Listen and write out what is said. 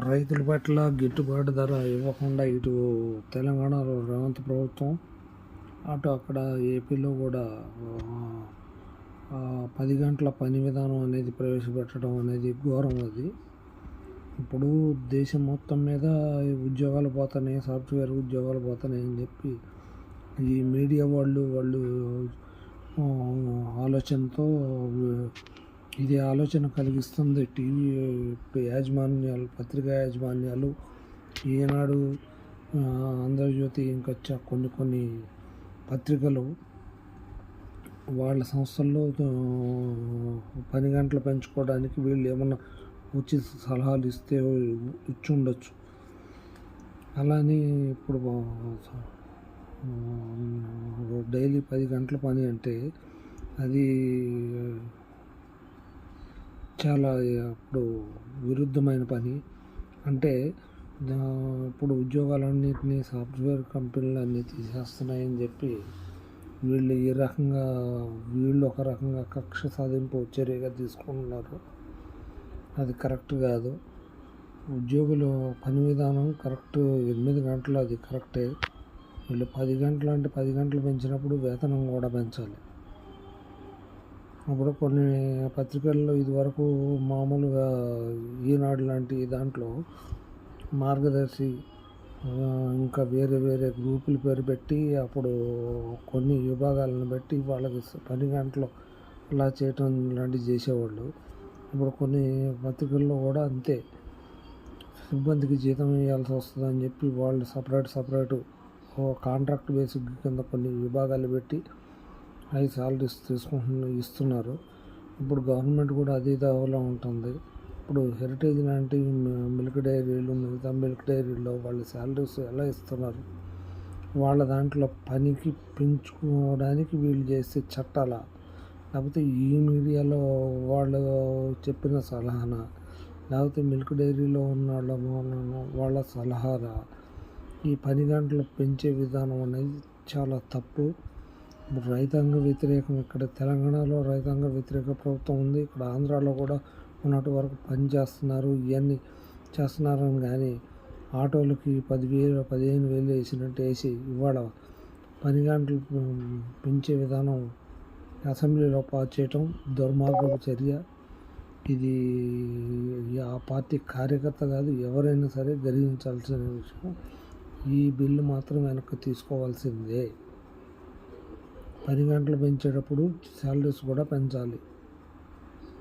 రైతుల పట్ల గిట్టుబాటు ధర ఇవ్వకుండా ఇటు తెలంగాణలో రేవంత్ ప్రభుత్వం, అటు అక్కడ ఏపీలో కూడా 10 గంటల పని విధానం అనేది ప్రవేశపెట్టడం అనేది ఘోరం. అది ఇప్పుడు దేశం మొత్తం మీద ఉద్యోగాలు పోతున్నాయి, సాఫ్ట్వేర్ ఉద్యోగాలు పోతున్నాయి అని చెప్పి ఈ మీడియా వాళ్ళు ఆలోచనతో ఇది ఆలోచన కలిగిస్తుంది. టీవీ యాజమాన్యాలు, పత్రికా యాజమాన్యాలు, ఈనాడు, ఆంధ్రజ్యోతి, ఇంకా కొన్ని పత్రికలు వాళ్ళ సంస్థల్లో 10 గంటలు పెంచుకోవడానికి వీళ్ళు ఏమన్నా ఉచిత సలహాలు ఇస్తే ఇచ్చి ఉండొచ్చు. అలానే ఇప్పుడు డైలీ 10 గంటల పని అంటే అది చాలా ఇప్పుడు విరుద్ధమైన పని. అంటే ఇప్పుడు ఉద్యోగాలన్నింటినీ సాఫ్ట్వేర్ కంపెనీలు అన్నీ తీసేస్తున్నాయని చెప్పి వీళ్ళు ఒక రకంగా కక్ష సాధింపు చర్యగా తీసుకుంటున్నారు. అది కరెక్ట్ కాదు. ఉద్యోగులు పని విధానం కరెక్ట్ 8 గంటలు, అది కరెక్టే. వీళ్ళు 10 గంటలు అంటే 10 గంటలు పెంచినప్పుడు వేతనం కూడా పెంచాలి. అప్పుడు కొన్ని పత్రికల్లో ఇదివరకు మామూలుగా ఈనాడు లాంటి దాంట్లో మార్గదర్శి, ఇంకా వేరే గ్రూపుల పేరు పెట్టి అప్పుడు కొన్ని విభాగాలను బట్టి వాళ్ళకి 10 గంటలు అలా చేయటం లాంటివి చేసేవాళ్ళు. ఇప్పుడు కొన్ని పత్రికల్లో కూడా అంతే, సిబ్బందికి జీతం ఇవ్వాల్సి వస్తుందని చెప్పి వాళ్ళు సపరేటు కాంట్రాక్ట్ బేసిక్ కింద కొన్ని విభాగాలు పెట్టి హై సాలరీస్ ఇస్తున్నారు. ఇప్పుడు గవర్నమెంట్ కూడా అదే దావలో ఉంటుంది. ఇప్పుడు హెరిటేజ్ లాంటి మిల్క్ డైరీలు, మిగతా మిల్క్ డైరీల్లో వాళ్ళ శాలరీస్ ఎలా ఇస్తున్నారు? వాళ్ళ దాంట్లో పనికి పెంచుకోవడానికి వీళ్ళు చేసే చట్టాల, లేకపోతే ఈ మీడియాలో వాళ్ళు చెప్పిన సలహానా, లేకపోతే మిల్క్ డైరీలో ఉన్న వాళ్ళ సలహారా? ఈ 10 గంటలు పెంచే విధానం అనేది చాలా తప్పు. రైతాంగ వ్యతిరేకం. ఇక్కడ తెలంగాణలో రైతాంగ వ్యతిరేక ప్రభుత్వం ఉంది. ఇక్కడ ఆంధ్రాలో కూడా ఉన్నటి వరకు పని చేస్తున్నారు, ఇవన్నీ చేస్తున్నారని. కానీ ఆటోలకి 10,000 15,000 వేసినట్టు వేసి ఇవాళ 10 గంటలు పెంచే విధానం అసెంబ్లీలో పాస్ చేయటం దుర్మార్గపు చర్య. ఇది ఆ పార్టీ కార్యకర్త కాదు, ఎవరైనా సరే గ్రహించాల్సిన విషయం. ఈ బిల్లు మాత్రం వెనక్కి తీసుకోవాల్సిందే. 10 గంటలు పెంచేటప్పుడు శాలరీస్ కూడా పెంచాలి.